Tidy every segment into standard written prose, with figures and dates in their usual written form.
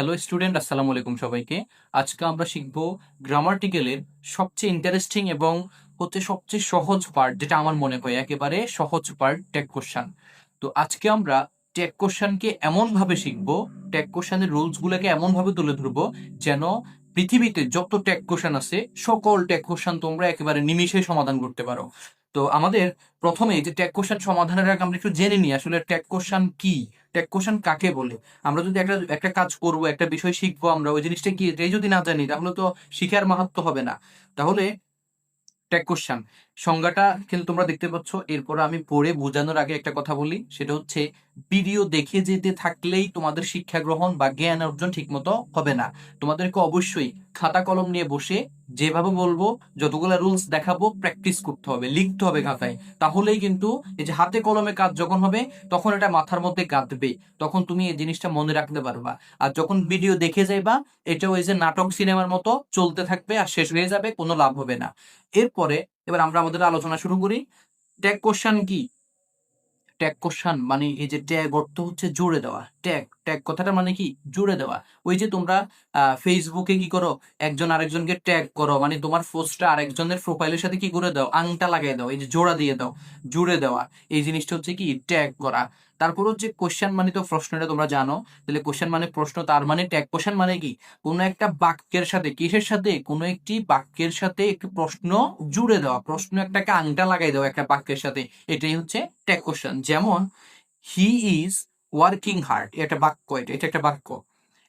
Hello student, আসসালামু আলাইকুম সবাইকে। আজকে আমরা শিখব গ্রামাটিক্যালের সবচেয়ে ইন্টারেস্টিং এবং সবচেয়ে সহজ পার্ট, যেটা আমার মনে হয় একেবারে সহজ পার্ট, ট্যাগ কোশ্চান। তো আজকে আমরা ট্যাগ কোশ্চানকে এমনভাবে শিখব, ট্যাগ কোশ্চানের রুলসগুলোকে এমনভাবে তুলে ধরবো যেন পৃথিবীতে যত ট্যাগ কোশ্চান আছে সকল ট্যাগ কোশ্চান তোমরা একেবারে নিমিষে সমাধান করতে পারো। তো আমাদের প্রথমে যে ট্যাগ কোশ্চান সমাধানের আগে আমরা একটু জেনে নিই আসলে ট্যাগ কোশ্চান কি, ট্যাগ কোশ্চান কাকে বলে। আমরা যদি একটা একটা কাজ করব, একটা বিষয় শিখবো, আমরা ওই জিনিসটা কি এটাই যদি না জানি তাহলে তো শিখার মাহাত্ম্য হবে না। তাহলে ট্যাগ কোশ্চান সংজ্ঞাটা কিন্তু তোমরা দেখতে পাচ্ছ। এরপর আমি পড়ে বোঝানোর আগে একটা কথা বলি, সেটা হচ্ছে ভিডিও দেখে যেতে থাকলেই তোমাদের শিক্ষা গ্রহণ বা জ্ঞান অর্জন ঠিকমতো হবে না। তোমাদেরকে অবশ্যই খাতা কলম নিয়ে বসে যেভাবে বলবো, যতগুলো রুলস দেখাবো, প্র্যাকটিস করতে হবে, লিখতে হবে খাতায়। তাহলেই কিন্তু এই যে হাতে কলমে কাজ যখন হবে তখন এটা মাথার মধ্যে গাঁথবে, তখন তুমি এই জিনিসটা মনে রাখতে পারবা। আর যখন ভিডিও দেখে যাইবা, এটা ওই যে নাটক সিনেমার মতো চলতে থাকবে আর শেষ হয়ে যাবে, কোনো লাভ হবে না। এরপরে এবার আমরা আমাদের আলোচনা শুরু করি। ট্যাগ কোশ্চান কি? ট্যাগ কোশ্চান মানে এই যে ট্যাগ অর্থ হচ্ছে জুড়ে দেওয়া। ট্যাগ ট্যাগ কথাটা মানে কি? জুড়ে দেওয়া। ওই যে তোমরা ফেসবুকে কি করো, একজন আরেকজনকে ট্যাগ করো, মানে তোমার পোস্টটা আরেকজনের প্রোফাইলের সাথে কি করে দাও, আংটা লাগিয়ে দাও, এই যে জোড়া দিয়ে দাও, জুড়ে দেওয়া। এই জিনিসটা হচ্ছে কি ট্যাগ করা। তারপর হচ্ছে কোশ্চেন মানে তো প্রশ্ন, এটা তোমরা জানো। তাহলে কোশ্চেন মানে প্রশ্ন, তার মানে ট্যাগ কোশ্চেন মানে কি? কোনো একটা বাক্যের সাথে, কিসের সাথে, কোনো একটি বাক্যের সাথে একটি প্রশ্ন জুড়ে দেওয়া, প্রশ্ন একটাকে আংটা লাগাই দেওয়া একটা বাক্যের সাথে, এটাই হচ্ছে ট্যাগ কোশ্চেন। যেমন হি ইজ ওয়ার্কিং হার্ড, এটা বাক্য, এটা একটা বাক্য,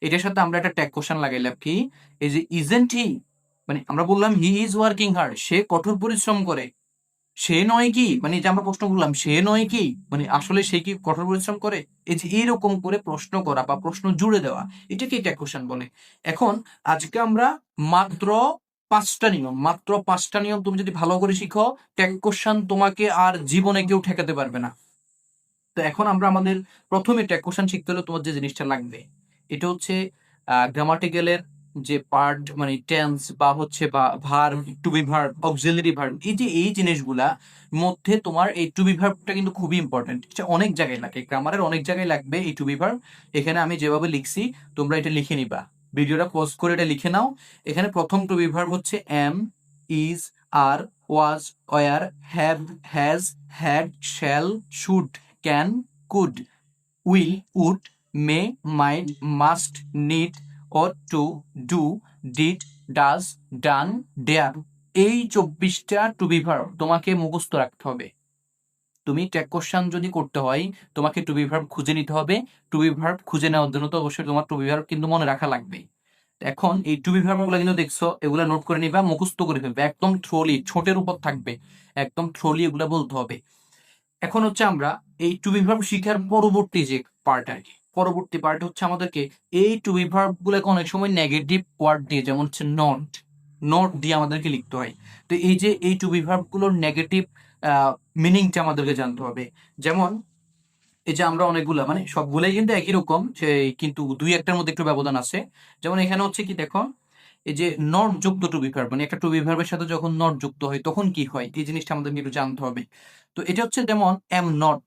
এটার সাথে আমরা একটা ট্যাগ কোশ্চেন লাগাইলাম কি, এই যে ইজেন্ট হি, মানে আমরা বললাম হি ইজ ওয়ার্কিং হার্ড, সে কঠোর পরিশ্রম করে, সে নয় কি, মানে যে আমরা প্রশ্ন করলাম সে নয় কি, মানে আসলে সে কি কঠোর পরিশ্রম করে। এই যে এইরকম করে প্রশ্ন করা বা প্রশ্ন জুড়ে দেওয়া, এটাকে ট্যাগ কোশ্চেন বলে। এখন আজকে আমরা মাত্র পাঁচটা নিয়ম তুমি যদি ভালো করে শিখো, ট্যাগ কোশ্চেন তোমাকে আর জীবনে কেউ ঠেকাতে পারবে না। তো এখন আমরা আমাদের প্রথমে ট্যাগ কোশ্চেন শিখতে হলে তোমার যে জিনিসটা লাগবে, এটা হচ্ছে গ্রামাটিক্যালের যে পার্ট, মানে টেন্স বা হচ্ছে বা verb, to be verb, auxiliary verb, এই যে এই জিনিসগুলা মধ্যে তোমার এই টু বি ভার্বটা কিন্তু খুবই ইম্পর্টেন্ট। এটা অনেক জায়গায় লাগে, গ্রামারের অনেক জায়গায় লাগবে এই টু বি ভার্ব। এখানে আমি যেভাবে লিখছি তোমরা এটা লিখে নিবা, ভিডিওটা পজ করে এটা লিখে নাও। এখানে প্রথম টু বি ভার্ব হচ্ছে am, is, are, was, were, have, has, had, shall, should, can, could, will, would, may, might, must, need, ought to, do, did, does, done, dare। এই 24টা টু বি ভার্ব তোমাকে মুখস্থ রাখতে হবে। তুমি tag question যদি করতে হয় তোমাকে টু বি ভার্ব খুঁজে নিতে হবে। টু বি ভার্ব খুঁজে নেওয়ার জন্য তো অবশ্যই তোমার টু বি ভার্ব কিন্তু মনে রাখা লাগবে। এখন এই টু বি ভার্ব গুলো কিন্তু দেখছো, এগুলা নোট করে নিবা, মুখস্থ করে ফেলবে, একদম থ্রোলি, ছোটের উপর থাকবে, একদম থ্রোলি এগুলা বলতে হবে। এখন হচ্ছে আমরা এই টু বি ভার্ব শিখার পরবর্তী যে পার্ট আর কি, পরবর্তী পার্ট হচ্ছে আমাদেরকে এই টু বি ভার্ব গুলোকে অনেক সময় নেগেটিভ ওয়ার্ড দিয়ে, যেমন হচ্ছে নট, নট দিয়ে আমাদেরকে লিখতে হয়। তো এই যে এই টু বি ভার্ব গুলোর নেগেটিভ মিনিংটা আমাদেরকে জানতে হবে। যেমন এই যে আমরা অনেকগুলা, মানে সবগুলাই কিন্তু একই রকম, কিন্তু দুই একটার মধ্যে একটু ব্যবধান আছে। যেমন এখানে হচ্ছে কি দেখো, এই যে নট যুক্ত টু বি ভার্ব, মানে একটা টু বি ভার্বের সাথে যখন নট যুক্ত হয় তখন কি হয়, এই জিনিসটা আমাদের একটু জানতে হবে। তো এটা হচ্ছে যেমন এম নট,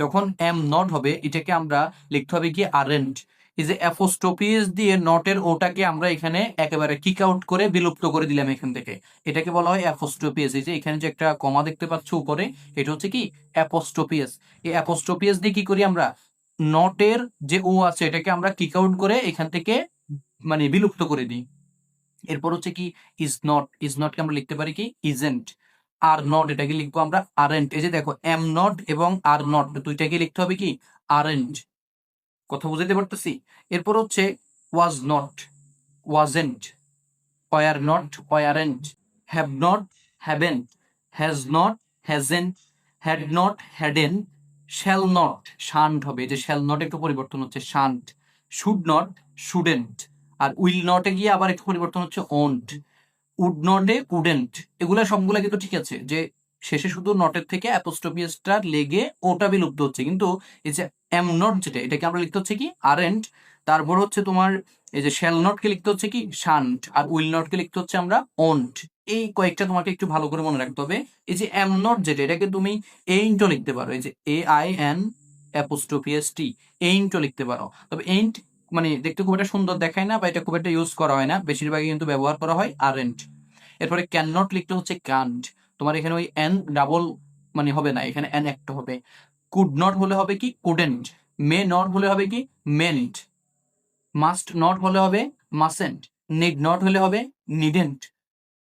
যখন এম নট হবে এটাকে আমরা লিখতে হবে কি আরেন্ট। এই যে অ্যাপোস্ট্রোফিস দিয়ে নটের ওটাকে আমরা এখানে একেবারে কিক আউট করে বিলুপ্ত করে দিলাম এখান থেকে, এটাকে বলা হয় অ্যাপোস্ট্রোফিস। এই যে এখানে যে একটা কমা দেখতে পাচ্ছ উপরে, এটা হচ্ছে কি অ্যাপোস্ট্রোফিস। এই অ্যাপোস্ট্রোফিস দিয়ে কি করি আমরা, নটের যে ও আছে এটাকে আমরা কিক আউট করে এখান থেকে মানে বিলুপ্ত করে দিই। এরপর হচ্ছে কি ইজ নট, ইজ নট কে আমরা লিখতে পারি কি ইজেন্ট। আর নট এটাকে লিখবো আমরা আরেন্ট। এই যে দেখো এম নট এবং আর নট দুইটাকে লিখতে হবে কি আরেন্ট। কথা বুঝাতে পারতেছি? এরপর হচ্ছে was not, wasn't, were not, weren't, have not, haven't, has not, hasn't, had not, hadn't, shall not, shan't হবে, এই যে শ্যাল নট একটু পরিবর্তন হচ্ছে শান্ট, শুড নট, শুডেন্ট, আর উইল নটে গিয়ে আবার একটু পরিবর্তন হচ্ছে ওন্ট, উড নটে উডেন্ট। এগুলা সবগুলা কিন্তু ঠিক আছে, যে শেষে শুধু নটের থেকে অ্যাপোস্ট্রোফিসটা লেগে ওটা বিলুপ্ত হচ্ছে, কিন্তু এই যে এম নট যেটা, এটাকে আমরা লিখতে হচ্ছে কি আরেন্ট। তারপর হচ্ছে তোমার এই যে শ্যাল নট কে লিখতে হচ্ছে কি শান্ট, আর উইল নট কে লিখতে হচ্ছে আমরা ওন্ট। এই কয়েকটা তোমাকে একটু ভালো করে মনে রাখতে হবে। এই যে এম নট যেটা, এটাকে তুমি এইন্ট লিখতে পারো, এই যে A I N apostrophe S T, ain't লিখতে পারো। তবে এইন্ট মানে দেখতে খুব একটা সুন্দর দেখায় না, বা এটা খুব একটা ইউজ করা হয় না, বেশিরভাগই কিন্তু ব্যবহার করা হয় আরেন্ট। এরপরে ক্যান নট লিখলে হচ্ছে কান্ট। তোমার এখানে ওই এন ডাবল মানে হবে না, এখানে এন একটা হবে। কুড নট হলে হবে কি কুডেন্ট। মে নট হলে হবে কি মেন্ট। মাস্ট নট হলে হবে মাসেন্ট। নিড নট হলে হবে নিডেন্ট।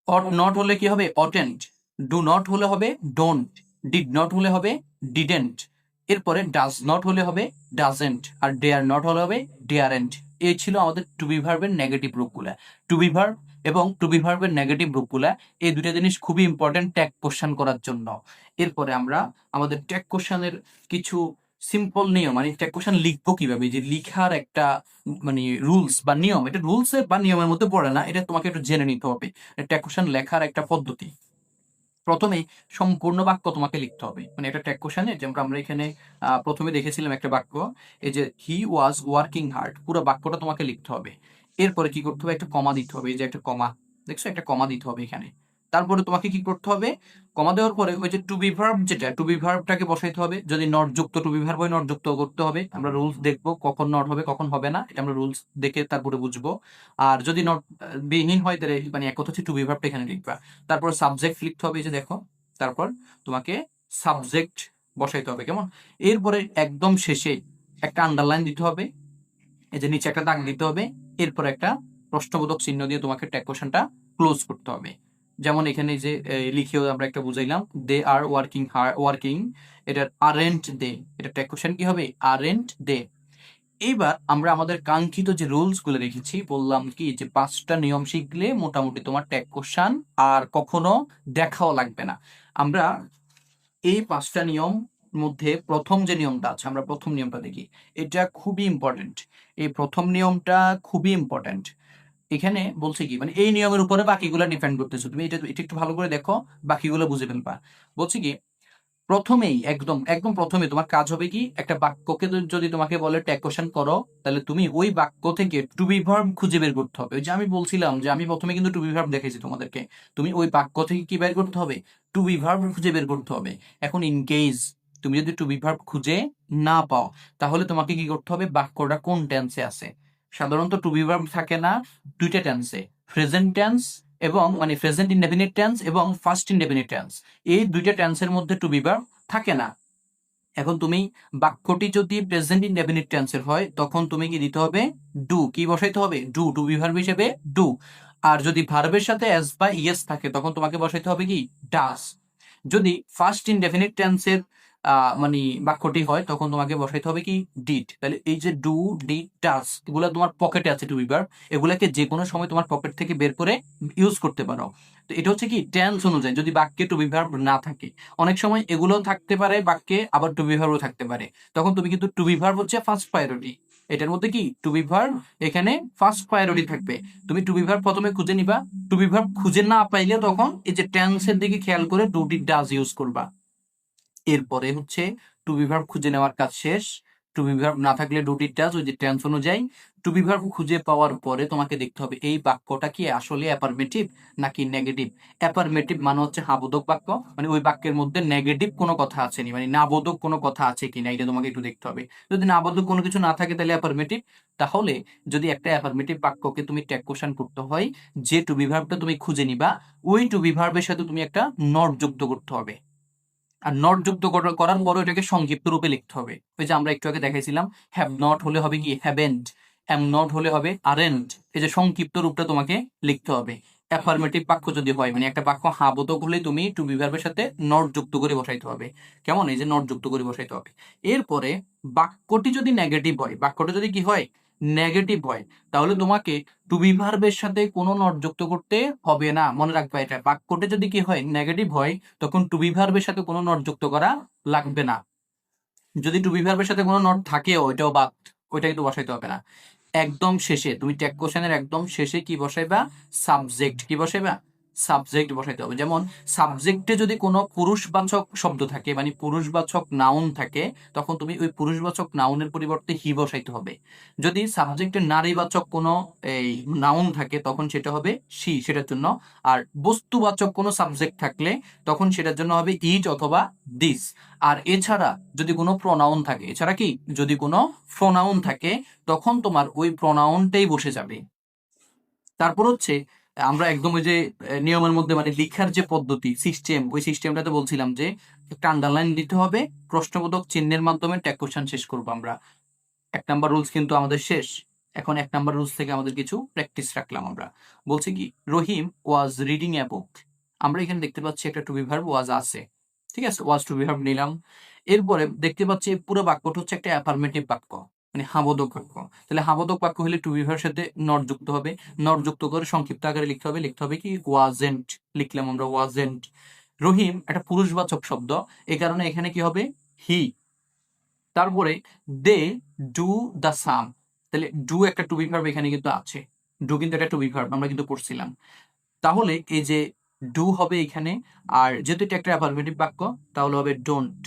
অট নট হলে কি হবে অটেন্ট। ডু নট হলে হবে ডোন্ট। ডিড নট হলে হবে ডিডেন্ট। এরপরে ডাজ নট হলে হবে ডাজেন্ট। আর ডেয়ার নট হলে হবে ডেয়ারেন্ট। এই ছিল আমাদের টু বি ভার্বের নেগেটিভ রূপগুলা। টু বি ভার্ব এবং টু বি ভার্বের নেগেটিভ রূপগুলা, এই দুটা জিনিস খুবই ইম্পর্টেন্ট ট্যাগ কোশ্চেন করার জন্য। এরপরে আমরা আমাদের ট্যাগ কোশ্চেনের কিছু সিম্পল নিয়ম, মানে ট্যাগ কোশ্চেন লিখবো কিভাবে, যে লিখার একটা মানে রুলস বা নিয়ম, এটা রুলস বা নিয়মের মধ্যে পড়ে না, এটা তোমাকে একটু জেনে নিতে হবে। ট্যাগ কোশ্চেন লেখার একটা পদ্ধতি। প্রথমে সম্পূর্ণ বাক্য তোমাকে লিখতে হবে, মানে একটা ট্যাগ কোশ্চেনে যেমন আমরা এখানে প্রথমে দেখেছিলাম একটা বাক্য, এই যে হি ওয়াজ ওয়ার্কিং হার্ড, পুরো বাক্যটা তোমাকে লিখতে হবে। এরপরে কি করতে হবে, একটা কমা দিতে হবে, এই যে একটা কমা দেখছো, একটা কমা দিতে হবে এখানে। তারপরে তোমাকে কি করতে হবে, কমা দেওয়ার পরে ওই যে টু বি ভার্ব, যেটা টু বি ভার্বটাকে বসাইতে হবে। যদি নট যুক্ত টু বি ভার্ব হয়, নট যুক্ত করতে হবে। আমরা রুলস দেখবো কখন নট হবে কখন হবে না, এটা আমরা রুলস দেখে তারপরে বুঝবো। আর যদি নট বিহীন হয় তাহলে মানে এক কথা হচ্ছে টু বি ভার্বটা এখানে লিখবা। তারপর সাবজেক্ট লিখতে হবে, এই যে দেখো। তারপর তোমাকে সাবজেক্ট বসাইতে হবে, কেমন। এরপরে একদম শেষে একটা আন্ডারলাইন দিতে হবে, এই যে নিচে একটা দাগ দিতে হবে। এরপর একটা প্রশ্নবোধক চিহ্ন দিয়ে তোমাকে ট্যাগ কোশ্চেনটা ক্লোজ করতে হবে। যেমন এখানে যে লিখেও আমরা একটা বুঝাইলাম, দে আর ওয়ার্কিং ওয়ার্কিং, এটার আরেন্ট দে, এটা ট্যাগ কোশ্চেন কি হবে আরেন্ট দে। এইবার আমরা আমাদের কাঙ্ক্ষিত যে রুলস গুলো রেখেছি, বললাম কি যে 5টা নিয়ম শিখলে মোটামুটি তোমার ট্যাগ কোশ্চেন আর কখনো দেখাও লাগবে না। আমরা এই 5টা নিয়ম মধ্যে প্রথম যে নিয়মটা আছে, আমরা প্রথম নিয়মটা দেখি। এটা খুবই ইম্পর্টেন্ট, এই প্রথম নিয়মটা খুবই ইম্পর্টেন্ট। এখানে বলছে কি, মানে এই নিয়মের উপরে বাকিগুলো ডিপেন্ড করতেছে, তুমি এটা এটা একটু ভালো করে দেখো, বাকিগুলো বুঝে ফেলবা। বলছে কি, প্রথমেই একদম একদম প্রথমে তোমার কাজ হবে কি, একটা বাক্যকে যদি তোমাকে বলে ট্যাগ কোশ্চেন করো, তাহলে তুমি ওই বাক্য থেকে টু বি ভার্ব খুঁজে বের করতে হবে। ওই যে আমি বলছিলাম যে আমি প্রথমে কিন্তু টু বি ভার্ব দেখেছি তোমাদেরকে, তুমি ওই বাক্য থেকে কি বের করতে হবে, টু বি ভার্ব খুঁজে বের করতে হবে। এখন ইন কেস তুমি যদি টু বি ভার্ব খুঁজে না পাও, তাহলে তোমাকে কি করতে হবে, বাক্যটা কোন টেন্সে আছে। সাধারণত টু বি ভার্ব থাকে না দুইটা টেন্সে, প্রেজেন্ট টেন্স এবং মানে প্রেজেন্ট ইনডেফিনিট টেন্স এবং ফার্স্ট ইনডেফিনিট টেন্স, এই দুইটা টেন্সের মধ্যে টু বি ভার্ব থাকে না। এখন তুমি বাক্যটি যদি প্রেজেন্ট ইনডেফিনিট টেন্সের হয়, তখন তুমি কি দিতে হবে, ডু, কি বসাইতে হবে, ডু, টু বি ভার্ব হিসেবে ডু। আর যদি ভার্বের সাথে এস বা ইয়েস থাকে, তখন তোমাকে বসাইতে হবে কি ডাস। যদি ফার্স্ট ইনডেফিনিট টেন্সের মানে বাক্যটি হয়, তখন তোমাকে বসাইতে হবে কি ডিড। তাহলে এই যে ডু, ডিড, ডাস, এগুলো তোমার পকেটে আছে টু বি ভার্ব, এগুলাকে যে কোনো সময় তোমার পকেট থেকে বের করে ইউজ করতে পারো। তো এটা হচ্ছে কি টেন্স অনুযায়ী, যদি বাক্যে টু বি ভার্ব না থাকে, অনেক সময় এগুলো থাকতে পারে বাক্যে, আবার টু বি ভার্বও থাকতে পারে, তখন তুমি কিন্তু টু বি ভার্ব হচ্ছে ফার্স্ট প্রায়োরিটি, এটার মধ্যে কি টু বি ভার্ব এখানে ফার্স্ট প্রায়োরিটি থাকবে। তুমি টু বি ভার্ব প্রথমে খুঁজে নিবা, টু বি ভার্ব খুঁজে না পাইলে তখন এই যে টেন্সের দিকে খেয়াল করে ডু, ডিড, ডাজ ইউজ করবা। এরপরে হচ্ছে টু বি ভার্ব খুঁজে নেওয়ার কাজ শেষ। টু বি ভার্ব না থাকলে ডু, ডিড, ডাজ, ওই যে টেন্স অনুযায়ী। টু বি ভার্ব খুঁজে পাওয়ার পরে তোমাকে দেখতে হবে এই বাক্যটা কি আসলে অ্যাফার্মেটিভ নাকি নেগেটিভ। অ্যাফার্মেটিভ মানে হচ্ছে হাবোধক বাক্য, মানে ওই বাক্যের মধ্যে নেগেটিভ কোনো কথা আছে নি, মানে নাবোধক কোনো কথা আছে কিনা, এটা তোমাকে একটু দেখতে হবে। যদি নাবোধক কোনো কিছু না থাকে তাহলে অ্যাফার্মেটিভ। তাহলে যদি একটা অ্যাফার্মেটিভ বাক্যকে তুমি ট্যাগ কোশ্চেন করতে হয়, যে টু বি ভার্বটা তুমি খুঁজে নিবা, ওই টু বি ভার্বের সাথে তুমি একটা নট যুক্ত করতে হবে। আর নট যুক্ত করার পরে এটাকে সংক্ষিপ্ত রূপে লিখতে হবে। ওই যে আমরা একটু আগে দেখাইছিলাম, হ্যাভ নট হলে হবে কি হ্যাভেন্ট, এম নট হলে হবে আরেন্ট। এই যে সংক্ষিপ্ত রূপটা তোমাকে লিখতে হবে। অ্যাফার্মেটিভ বাক্য যদি হয়, মানে একটা বাক্য হাবোধক হলে তুমি টু বি ভার্বের সাথে নট যুক্ত করে বসাইতে হবে, কেমন, এই যে নট যুক্ত করে বসাইতে হবে। এরপরে বাক্যটি যদি নেগেটিভ হয়, বাক্যটা যদি কি হয় নেগেটিভ হয়, তাহলে তোমাকে টু বি ভার্বের সাথে কোনো নট যুক্ত করতে হবে না, মনে রাখবা এটা। বাক্যটা যদি কি হয় নেগেটিভ হয়, তখন টু বি ভার্বের সাথে কোনো নট যুক্ত করা লাগবে না। যদি টু বি ভার্বের সাথে কোনো নট থাকেও, ওইটাও বাদ, ওইটা কিন্তু বসাইতে হবে না। একদম শেষে তুমি ট্যাগ কোশ্চেনের একদম শেষে কি বসাইবা, সাবজেক্ট, কি বসাইবা সাবজেক্ট বসাইতে হবে। যেমন সাবজেক্টে যদি কোনো পুরুষবাচক শব্দ থাকে, মানে পুরুষবাচক নাউন থাকে, তখন তুমি ওই পুরুষবাচক নাউনের পরিবর্তে হি বসাইতে হবে। যদি সাবজেক্টে নারীবাচক কোনো এই নাউন থাকে, তখন সেটা হবে সি, সেটার জন্য। আর বস্তুবাচক কোনো সাবজেক্ট থাকলে তখন সেটার জন্য হবে ইট অথবা দিস। আর এছাড়া যদি কোনো প্রোনাউন থাকে, এছাড়া কি যদি কোনো প্রোনাউন থাকে, তখন তোমার ওই প্রোনাউনটাই বসে যাবে। তারপর হচ্ছে আমরা একদম ওই যে নিয়মের মধ্যে মানে লিখার যে পদ্ধতি সিস্টেম, ওই সিস্টেমটাতে বলছিলাম যে একটা আন্ডারলাইন দিতে হবে, প্রশ্নবোধক চিহ্নের মাধ্যমে ট্যাগ কোশ্চেন শেষ করবো আমরা। 1 নাম্বার রুলস কিন্তু আমাদের শেষ। এখন 1 নাম্বার রুলস থেকে আমাদের কিছু প্র্যাকটিস রাখলাম আমরা। বলছি কি, রহিম ওয়াজ রিডিং এ বুক। আমরা এখানে দেখতে পাচ্ছি একটা টু বি ভার্ব ওয়াজ আছে, ঠিক আছে, ওয়াজ টু বি ভার্ব নিলাম। এরপরে দেখতে পাচ্ছি পুরো বাক্যটা হচ্ছে একটা অ্যাফার্মেটিভ বাক্য, মানে হাবোধক বাক্য। তাহলে হাবোধক বাক্য হলে টু বি ভার্বের সাথে নট যুক্ত হবে, নট যুক্ত করে সংক্ষিপ্ত আকারে লিখতে হবে, লিখতে হবে কি ওয়াজেন্ট, লিখলাম আমরা ওয়াজেন্ট। রহিম একটা পুরুষবাচক শব্দ, এই কারণে এখানে কি হবে হি। তারপরে দে ডু দ্য সাম, তাহলে ডু একটা টু বি ভার্ব এখানে কিন্তু আছে, ডু কিন্তু একটা টু বি ভার্ব, আমরা কিন্তু পড়ছিলাম। তাহলে এই যে ডু হবে এখানে, আর যেহেতু এটা একটা অ্যাফার্মেটিভ বাক্য, তাহলে হবে ডোন্ট,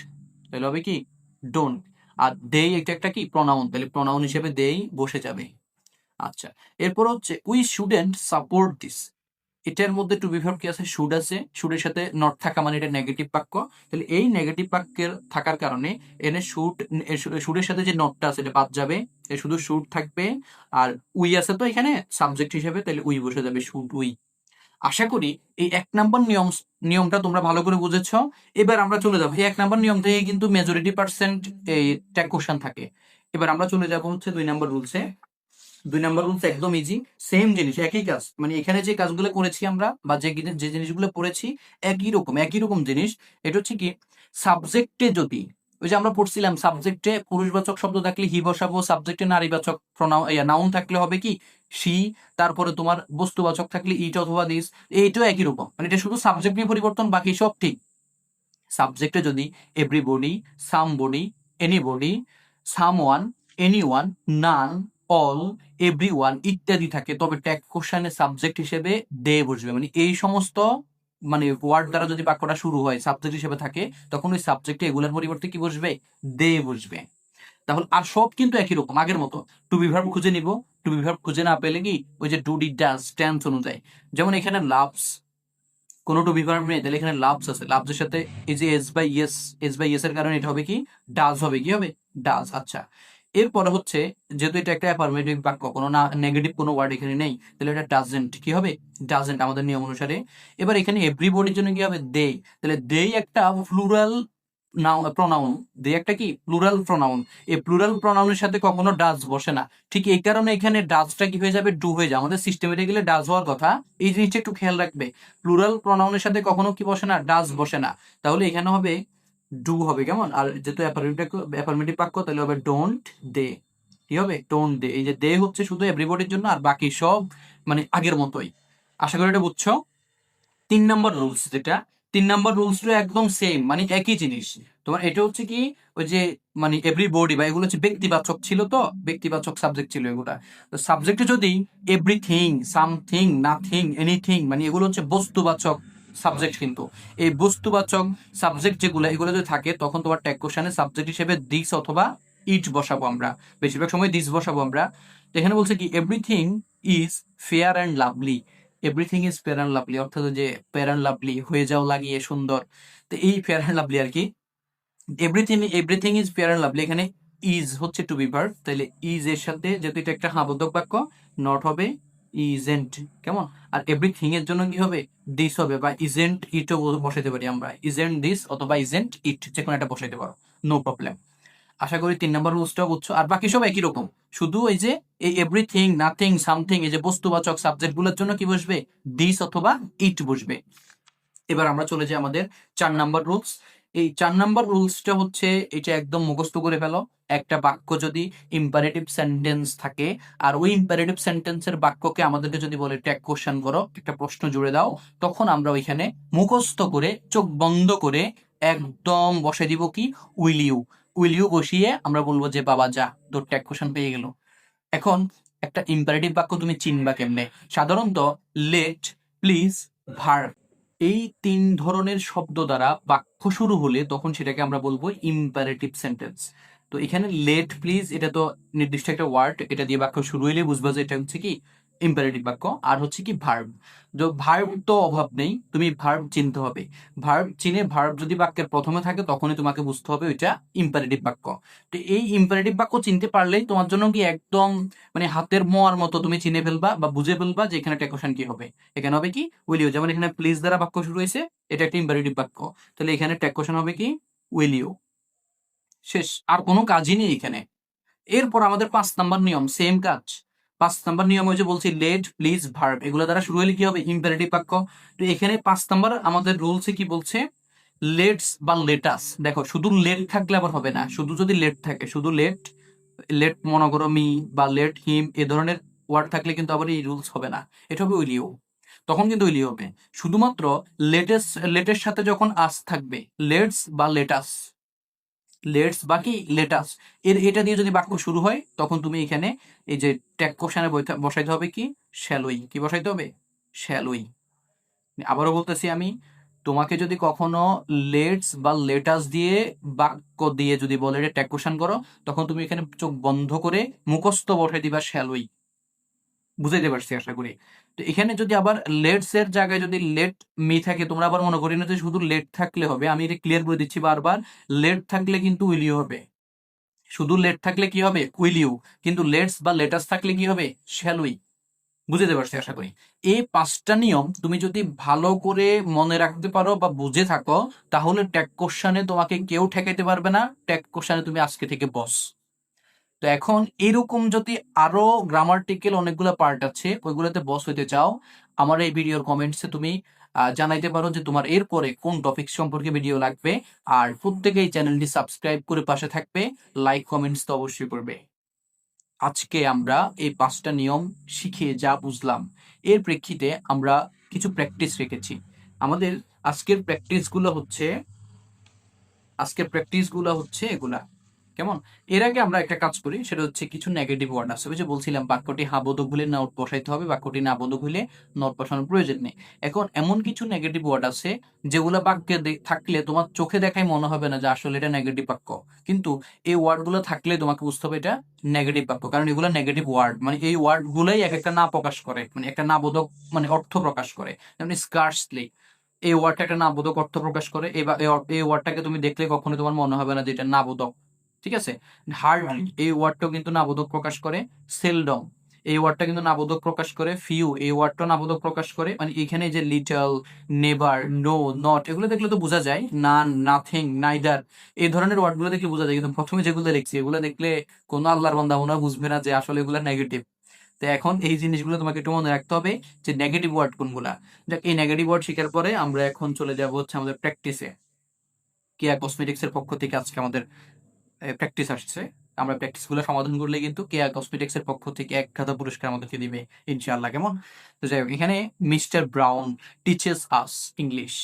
তাহলে হবে কি ডোন্ট। আর দেই এটা একটা কি প্রনাউন, তাহলে প্রনাউন হিসেবে দেই বসে যাবে। আচ্ছা, এরপর হচ্ছে উই শুডেন্ট সাপোর্ট দিস। এটার মধ্যে টু বি ভার্ব কি আছে, শুড আছে, শুডের সাথে নট থাকা মানে এটা নেগেটিভ বাক্য। তাহলে এই নেগেটিভ বাক্যের থাকার কারণে এনে শুডের সাথে যে নটটা আছে এটা বাদ যাবে, শুধু শুড থাকবে। আর উই আছে তো এখানে সাবজেক্ট হিসেবে, তাহলে উই বসে যাবে, শুড উই। আশা করি এই 1 নাম্বার নিয়মটা তোমরা ভালো করে বুঝেছ। এবার আমরা চলে যাবো, এই 1 নাম্বার নিয়ম থেকে কিন্তু মেজরিটি পার্সেন্ট এই ট্যাগ কোশ্চেন থাকে। এবার আমরা চলে যাবো হচ্ছে 2 নাম্বার রুলসে। 2 নাম্বার রুলস একদম ইজি, সেম জিনিস, একই কাজ, মানে এখানে যে কাজগুলো করেছি আমরা বা যে জিনিসগুলো পড়েছি একই রকম জিনিস। এটা হচ্ছে কি, সাবজেক্টে যদি ওই যে আমরা পড়ছিলাম সাবজেক্টে পুরুষবাচক শব্দ থাকলে হি বসাবো, সাবজেক্টে নারীবাচক নাউন থাকলে হবে কি সি, তারপরে তোমার বস্তুবাচক থাকলে ইট অথবা দিস। এইটাও একই রকম, মানে এটা শুধু সাবজেক্ট নিয়ে পরিবর্তন, বাকি সব ঠিক। সাবজেক্টে যদি everybody, somebody, anybody, someone, anyone, none, all, everyone ইত্যাদি থাকে, তবে ট্যাগ কোশ্চেনে সাবজেক্ট হিসেবে দে বসবে। মানে এই সমস্ত মানে ওয়ার্ড দ্বারা যদি বাক্যটা শুরু হয় সাবজেক্ট হিসেবে থাকে, তখন ওই সাবজেক্টে এগুলোর পরিবর্তে কি বসবে, দে বসবে। তাহলে আর সব কিন্তু একই রকম আগের মতো। টু বি ভার্ব খুঁজে নিব, টু বি ভার্ব খুঁজে না পেলে কি ওই যে ডু ডি ডাজ টেন্স অনুযায়ী, যেমন এখানে লাভস, কোনো টু বি ভার্ব নেই, তাহলে এখানে লাভস আছে, লাভসের সাথে এই যে এস বাই ইয়েস এর কারণে এটা হবে কি ডাজ, হবে কি হবে ডাজ। আচ্ছা, এরপরে হচ্ছে যেহেতু এটা একটা অ্যাফার্মেটিভ বাক্য, কোনো না নেগেটিভ কোনো ওয়ার্ড এখানে নেই, তাহলে এটা ডাজেন্ট, কি হবে ডাজেন্ট আমাদের নিয়ম অনুসারে। এবার এখানে এভরিবডির জন্য কি হবে দে, তাহলে দে একটা প্লুরাল প্রনাউন, দে একটা কি প্লুরাল প্রনাউন। এই প্লুরাল প্রনাউনের সাথে কখনো ডাজ বসে না, ঠিক এই কারণে এখানে ডাজটা কি হয়ে যাবে ডু হয়ে যায়, আমাদের সিস্টেমে গেলে ডাজ হওয়ার কথা। এই জিনিসটা একটু খেয়াল রাখবে, প্লুরাল প্রনাউনের সাথে কখনো কি বসে না, ডাজ বসে না, তাহলে এখানে হবে ডু হবে, কেমন। আর যেহেতু অ্যাফার্মেটিভ বাক্য, তাহলে হবে ডোন্ট দে, কি হবে ডোন্ট দে। এই যে দে হচ্ছে শুধু এভরিবডির জন্য, আর বাকি সব মানে আগের মতোই। আশা করি এটা বুঝছো। 3 নাম্বার রুলস যেটা, 3 নাম্বার রুলসটা একদম সেম, মানে একই জিনিস। তোমার এটা হচ্ছে কি ওই যে মানে এভরিবডি বা এগুলো হচ্ছে ব্যক্তিবাচক ছিল, তো ব্যক্তিবাচক সাবজেক্ট ছিল এগুলা। তো সাবজেক্টে যদি এভরিথিং, সামথিং, নাথিং, এনিথিং, মানে এগুলো হচ্ছে বস্তুবাচক সাবজেক্ট, কিন্তু এই বস্তুবাচক সাবজেক্ট যেগুলো এগুলো যদি থাকে, তখন তোমার ট্যাগ কোশ্চেনে সাবজেক্ট হিসেবে দিস অথবা ইট বসাবো আমরা, বেশিরভাগ সময় দিস বসাবো আমরা। তো এখানে বলছে কি everything is fair and lovely. Everything is fair and lovely অর্থাৎ যে ফেয়ার অ্যান্ড লাভলি হয়ে যাও লাগিয়ে সুন্দর, তো এই ফেয়ার অ্যান্ড লাভলি আর কি। Everything is fair and lovely, এখানে ইজ হচ্ছে টু বি ভার্ব, তাহলে ইজ এর সাথে যেহেতু এটা একটা হাবোধক বাক্য, নট হবে ইজেন্ট, কেমন। আর এভরিথিং এর জন্য কি হবে দিস হবে, বা ইজেন্ট ইটও বসাইতে পারি আমরা, ইজেন্ট দিস অথবা ইজেন্ট ইট, যে কোনো একটা বসাইতে পারো, নো প্রবলেম। আশা করি 3 নাম্বার রুলসটা বুঝছো। আর বাকি সব একই রকম, শুধু এই যে এই এভরিথিং, নাথিং, সামথিং, এই যে বস্তুবাচক সাবজেক্ট গুলোর জন্য কি বসবে দিস অথবা ইট বসবে। এবার আমরা চলে যাই আমাদের 4 নাম্বার রুলস। এই 4 নাম্বার রুলসটা হচ্ছে এটা একদম মুখস্থ করে ফেলো। একটা বাক্য যদি ইম্পারেটিভ সেন্টেন্স থাকে, আর ওই ইম্পারেটিভ সেন্টেন্সের বাক্যকে আমাদেরকে যদি বলে ট্যাগ কোশ্চেন করো, একটা প্রশ্ন জুড়ে দাও, তখন আমরা ওইখানে মুখস্থ করে চোখ বন্ধ করে একদম বসে দিব কি উইল ইউ। উইল ইউ বসিয়ে আমরা বলবো যে বাবা যা, তোর ট্যাগ কোশ্চেন পেয়ে গেল। এখন একটা ইম্পারেটিভ বাক্য তুমি চিনবা কেমনে, সাধারণত লেট, প্লিজ, ভার্ব। এই ৩ ধরনের শব্দ দ্বারা বাক্য শুরু হলে তখন সেটাকে আমরা বলবো ইম্পারেটিভ সেন্টেন্স। তো এখানে লেট প্লিজ এটা তো নির্দিষ্ট একটা ওয়ার্ড, এটা দিয়ে বাক্য শুরু হইলে বুঝবা যে এটা হচ্ছে কি ইম্পারেটিভ বাক্য। আর হচ্ছে কি ভার্ব। তো ভার্ব তো অভাব নেই, তুমি ভার্ব চিনতে হবে। ভার্ব চিনে ভার্ব যদি বাক্যের প্রথমে থাকে তখনই তোমাকে বুঝতে হবে ওইটা ইম্পারেটিভ বাক্য। তো এই ইম্পারেটিভ বাক্য চিনতে পারলেই তোমার জন্য কি একদম মানে হাতের মোয়ার মতো তুমি চিনে ফেলবা বা বুঝে ফেলবা যে এখানে টেকোশন কি হবে। এখানে হবে কি উইল ইউ, যেমন এখানে প্লিজ দ্বারা বাক্য শুরু হয়েছে, এটা একটা ইম্পারেটিভ বাক্য, তাহলে এখানে টেকোশন হবে কি উইল ইউ। শেষ, আর কোনো কাজই নেই এখানে। এরপর আমাদের ৫ নাম্বার নিয়ম, সেম কাজ। ৫ নাম্বার নিয়ম হচ্ছে বলছি লেট প্লিজ ভার্ব, এগুলো দ্বারা শুরু হলে কি হবে ইম্পারেটিভ বাক্য। তো এখানে ৫ নাম্বার আমাদের রুলসে কি বলছে, লেটস বা লেটাস। দেখো শুধু লেট থাকলে আবার হবে না, শুধু যদি লেট থাকে, শুধু লেট, লেট মনে করো মি বা লেট হিম এ ধরনের ওয়ার্ড থাকলে কিন্তু আবার এই রুলস হবে না, এটা হবে উইল ইউ। তখন কিন্তু উইল ইউ হবে। শুধুমাত্র লেটেস্ট, লেটের সাথে যখন আস থাকবে, লেটস বা লেটাস, লেটস বা কি লেটাস, এটা দিয়ে যদি বাক্য শুরু হয় তখন তুমি এখানে এই যে ট্যাগ কোশ্চেনে বসাইতে হবে কি শ্যালই, কি বসাইতে হবে শ্যালই। আবারও বলতেছি আমি, তোমাকে যদি কখনো লেটস বা লেটাস দিয়ে বাক্য দিয়ে যদি বলে এটা ট্যাগ কোশ্চেন করো, তখন তুমি এখানে চোখ বন্ধ করে মুখস্থ বসাই দিবা শ্যালই। বুঝাইতে পারছি আশা করি। তো এখানে যদি আবার লেটস এর জায়গায় যদি লেট মি থাকে, তোমরা আবার মনে করি না যে শুধু লেট থাকলে হবে, আমি এটা ক্লিয়ার করে দিচ্ছি বারবার। লেট থাকলে কিন্তু উইল ইউ হবে, শুধু লেট থাকলে কি হবে উইল ইউ, কিন্তু লেটস বা লেটাস থাকলে কি হবে শ্যাল উই। বুঝতে পারছি আশা করি। এই ৫টা নিয়ম তুমি যদি ভালো করে মনে রাখতে পারো বা বুঝে থাকো, তাহলে ট্যাগ কোশ্চেনে তোমাকে কেউ ঠেকাইতে পারবে না, ট্যাগ কোশ্চেনে তুমি আজকে থেকে বস। তো এখন এরকম যদি আরো গ্রামার্টিক্যাল অনেকগুলো পার্ট আছে ওইগুলোতে বস হইতে চাও, আমার এই ভিডিওর কমেন্টসে তুমি জানাইতে পারো যে তোমার এরপরে কোন টপিক সম্পর্কে ভিডিও লাগবে। আর প্রত্যেকে এই চ্যানেলটি সাবস্ক্রাইব করে পাশে থাকবে, লাইক কমেন্টস তো অবশ্যই করবে। আজকে আমরা এই ৫টা নিয়ম শিখে যা বুঝলাম, এর প্রেক্ষিতে আমরা কিছু প্র্যাকটিস রেখেছি। আমাদের আজকের প্র্যাকটিসগুলো হচ্ছে, এগুলা কেমন। এর আগে আমরা একটা কাজ করি, সেটা হচ্ছে কিছু নেগেটিভ ওয়ার্ড আছে, ওই যে বলছিলাম বাক্যটি হা বোধক হলে নট বসাইতে হবে, বাক্যটি না বোধক হলে নট বসানোর প্রয়োজন নেই। এখন এমন কিছু নেগেটিভ ওয়ার্ড আছে যেগুলো বাক্যে থাকলে তোমার চোখে দেখাই মনে হবে না যে আসলে এটা নেগেটিভ বাক্য, কিন্তু এই ওয়ার্ডগুলো থাকলে তোমাকে বুঝতে হবে এটা নেগেটিভ বাক্য, কারণ এগুলো নেগেটিভ ওয়ার্ড, মানে এই ওয়ার্ডগুলোই এক একটা না প্রকাশ করে, মানে একটা না বোধক মানে অর্থ প্রকাশ করে। যেমন স্কার্সলি, এই ওয়ার্ডটা একটা নাবোধক অর্থ প্রকাশ করে, এই ওয়ার্ডটাকে তুমি দেখলে কখনো তোমার মনে হবে না যে এটা নাবোধক। ঠিক আছে। হার্ডলি, এই ওয়ার্ডটাও কিন্তু নাবোধক প্রকাশ করে। সেলডম, এই ওয়ার্ডটা কিন্তু নাবোধক প্রকাশ করে। ফিউ, এই ওয়ার্ডটা নাবোধক প্রকাশ করে। মানে এখানে যে লিটল, নেভার, নো, নট, এগুলো দেখলে তো বোঝা যায়, নান, নাথিং, নাইদার, এই ধরনের ওয়ার্ডগুলো দেখলে বোঝা যায়, কিন্তু প্রথমে যেগুলো লিখছি এগুলো দেখলে কোনো আল্লাহর বান্দা মনে হয় বুঝবে না যে আসলে এগুলো নেগেটিভ। তো এখন এই জিনিসগুলো তোমাকে একটু মনে রাখতে হবে যে নেগেটিভ ওয়ার্ড কোনগুলা। দেখ, এই নেগেটিভ ওয়ার্ড শেখার পরে আমরা এখন চলে যাব হচ্ছে আমাদের প্র্যাকটিসে। কেয়া কসমেটিক্স এর পক্ষ থেকে আজকে আমাদের প্র্যাকটিস আসছে। আমরা প্র্যাকটিসগুলো সমাধান করলে কিন্তু কেয়া কসমেটিক্স এর পক্ষ থেকে এক গাদা পুরস্কার আমাদেরকে দিবে ইনশাআল্লাহ। কেমন। তো যাই হোক, এখানে mister brown teaches us English.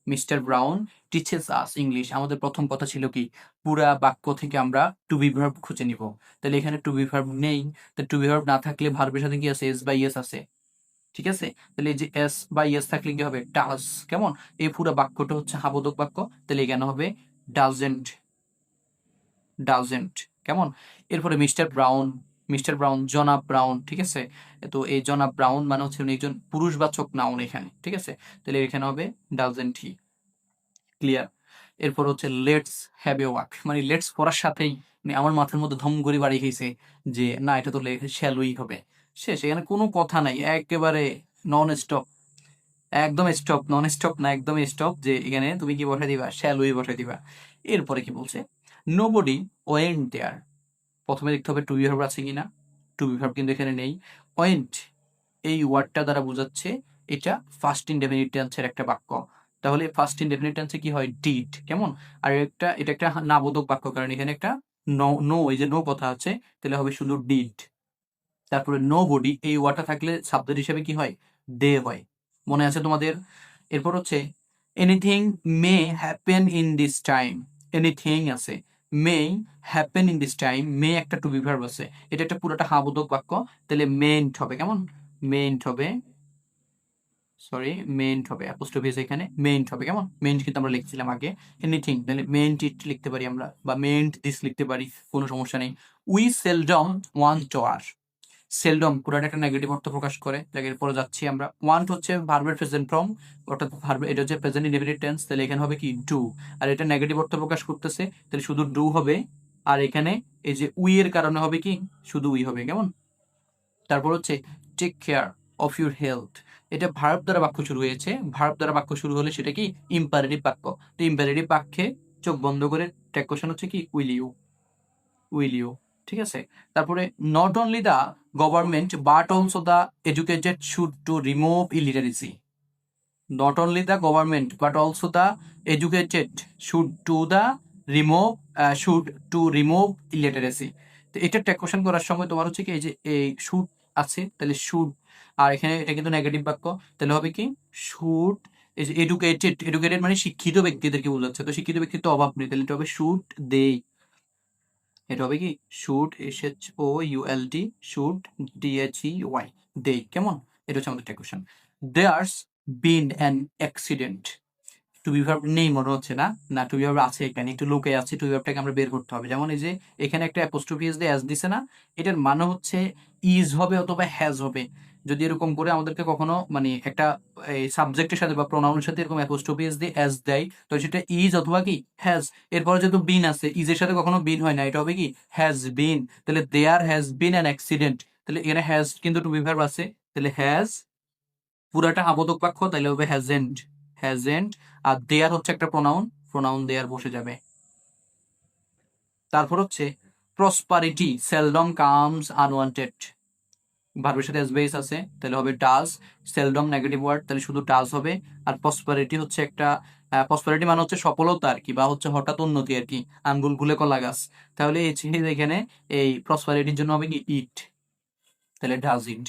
Mister brown teaches us English, আমাদের প্রথম কথা ছিল কি পুরা বাক্য থেকে আমরা টু বি ভার্ব খুঁজে নিব। তাহলে এখানে টু বি ভার্ব নেই, তো টু বি ভার্ব না থাকলে ভার্বের সাথে কি আছে এস বা ইয়েস আছে। ঠিক আছে। তাহলে এই যে এস বা ইয়েস থাকলে কি হবে ডাজ। কেমন। এই পুরো বাক্যটা হচ্ছে হাবোধক বাক্য, তাহলে এখানে হবে ডাজেন্ট, ডাজেন্ট। কেমন। এরপরে মিস্টার ব্রাউন, মিস্টার ব্রাউন জনাব ব্রাউন। ঠিক আছে। তো এই জনাব ব্রাউন মানে হচ্ছে উনি একজন পুরুষবাচক নাউন এখানে। ঠিক আছে। তাহলে এখানে হবে ডাজেন্ট হি। ক্লিয়ার। এরপর হচ্ছে লেটস হ্যাভ এ ওয়াক, মানে লেটস পড়ার সাথেই মানে আমার মাথার মধ্যে ধম করে বাড়ি খেয়েছে যে না এটা তো শ্যালুই হবে। শেষ, এখানে কোনো কথা নাই, একেবারে নন স্টপ, একদম স্টপ, নন স্টপ না, একদম স্টপ, যে এখানে তুমি কি বসাই দিবা শ্যালুই বসাই দিবা। এরপরে কি বলছে, নোবডি ওয়েন্ট দেয়ার, প্রথমে দেখতে হবে টু বি ভার্ব আছে কিনা, টু বি ভার্ব কিন্তু এখানে নেই। ওয়েন্ট এই ওয়ার্ডটা দ্বারা বোঝাচ্ছে এটা ফার্স্ট ইনডেফিনিট টেন্সের একটা বাক্য, তাহলে ফার্স্ট ইনডেফিনিট টেন্সে কি হয় ডিড। কেমন। আর এটা একটা নাবোধক বাক্য, কারণ এখানে একটা নো, নো এই যে নো কথা আছে, তাহলে হবে শুধু ডিড। তারপরে নো বডি এই ওয়ার্ডটা থাকলে সাবজেক্ট হিসেবে কি হয় দে হয়, মনে আছে তোমাদের। এরপর হচ্ছে anything may happen in this time, anything আছে, may happen in this time, may একটা টু বি ভার্ব আছে, এটা একটা পুরোটা হাবোধক বাক্য, তাহলে মেন্ট হবে। কেমন। মেন্ট হবে সরি মেইন্ট হবে, অ্যাপোস্ট্রফি এখানে মেইন্ট হবে, কেমন? মেইন্ট কিন্তু আমরা লিখছিলাম আগে, এনিথিং, তাহলে মেইন্ট ইট লিখতে পারি আমরা, বা মেইন্ট দিস লিখতে পারি, কোনো সমস্যা নেই। উই সেলডম ওয়ান্ট টু আর, সেলডম পুরাটা একটা নেগেটিভ অর্থ প্রকাশ করে, এরপরে যাচ্ছি আমরা। ওয়ান্ট হচ্ছে ভার্বের প্রেজেন্ট ফর্ম, অর্থাৎ ভার্ব, এটা হচ্ছে প্রেজেন্ট ইনডেফিনিট টেন্স, তাহলে এখানে হবে কি ডু, আর এটা নেগেটিভ অর্থ প্রকাশ করতেছে, তাহলে শুধু ডু হবে, আর এখানে এই যে উই এর কারণে হবে কি শুধু উই হবে, কেমন? তারপর হচ্ছে take care of your health, এটা ভার্ব দ্বারা বাক্য শুরু হয়েছে, ভার্ব দ্বারা বাক্য শুরু হলে সেটা কি ইম্পারেটিভ বাক্য, তো ইম্পারেটিভ বাক্যে চোখ বন্ধ করে ট্যাগ কোশ্চেন হচ্ছে কি উইল ইউ, উইল ইউ, ঠিক আছে? তারপরে not only the government but also the educated should to remove illiteracy, not only the government but also the educated should to the remove should to remove illiteracy. তো এটা tag question করার সময় তোমার হচ্ছে কি এই যে এই শুড আছে, তাহলে শুড, আর এখানে এটা কিন্তু নেগেটিভ বাক্য, তাহলে হবে কি শুড, এই যে এডুকেটেড, এডুকেটেড মানে শিক্ষিত ব্যক্তিদেরকে বোঝাচ্ছে, তো শিক্ষিত ব্যক্তির তো অভাব নেই, তাহলে এটা হবে শুড দে, এটা হবে কি should S H O U L D, should D H E Y, they, কেমন? এটা হচ্ছে আমাদের tag question. There's been an accident, to be verb নেই মনে হচ্ছে না, না টু বি ভার্ব আছে এখানে, একটু লুকে আছে, টু বি ভার্বটাকে আমরা বের করতে হবে। যেমন এই যে এখানে একটা অ্যাপোস্ট্রফি এস দিয়ে অ্যাজ দিছে না, এটার মানে হচ্ছে ইজ হবে অথবা হ্যাজ হবে। যদি এরকম করে আমাদেরকে কখনো মানে একটা এই সাবজেক্টের সাথে বা প্রোনাউনের সাথে এরকম অ্যাপোস্ট্রফি এস দিয়ে অ্যাজ দেয়, তো সেটা ইজ অথবা কি হ্যাজ, এরপরে যেহেতু বিন আছে, ইজের সাথে কখনো বিন হয় না, এটা হবে কি হ্যাজ বিন, তাহলে there has been an accident, তাহলে এখানে হ্যাজ কিন্তু টু বি ভার্ব আছে, তাহলে হ্যাজ পুরাটা আবোধক বাক্য, তাইলে হবে হ্যাজেন্ট, হ্যাজেন্ট, আর দেয়ার হচ্ছে একটা প্রোনাউন, প্রোনাউন দেয়ার বসে যাবে। তারপর হচ্ছে প্রসপারিটি সেলডম কামস আনওয়ান্টেড, ভার্বের সাথে এস বেস আছে, তাহলে হবে ডাজ, সেলডম নেগেটিভ ওয়ার্ড, তাহলে শুধু ডাজ হবে, আর প্রসপারিটি হচ্ছে একটা, প্রসপারিটি মানে হচ্ছে সফলতা আর কি, বা হচ্ছে হঠাৎ উন্নতি আর কি, আঙ্গুল গুলে কলা গাছ, তাহলে এই এখানে এই প্রসপারিটির জন্য হবে কি ইট, তাহলে ডাজ ইট।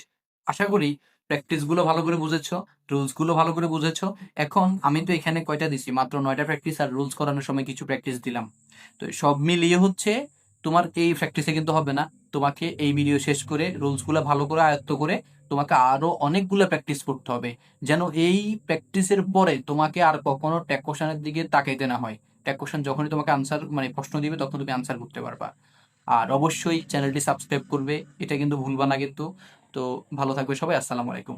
আশা করি প্র্যাকটিস গুলো ভালো করে বুঝেছো, রুলস গুলো ভালো করে বুঝেছো। এখন আমি তো এখানে কয়টা দিছি, মাত্র 9টা প্র্যাকটিস, আর রুলস করানোর সময় কিছু প্র্যাকটিস দিলাম, তো সব মিলিয়ে হচ্ছে তোমার এই প্র্যাকটিসে কিন্তু হবে না, তোমাকে এই ভিডিও শেষ করে রুলস গুলো ভালো করে আয়ত্ত করে তোমাকে আরো অনেকগুলো প্র্যাকটিস করতে হবে, যেন এই প্র্যাকটিসের পরে তোমাকে আর কখনো ট্যাগ কোশ্চেনের দিকে তাকাইতে না হয়। ট্যাগ কোশ্চেন যখনই তোমাকে আনসার মানে প্রশ্ন দিবে তখন তুমি আনসার করতে পারবা। আর অবশ্যই চ্যানেলটি সাবস্ক্রাইব করবে, এটা কিন্তু ভুলবা না কিন্তু। তো ভালো থাকবে সবাই, আসসালামু আলাইকুম।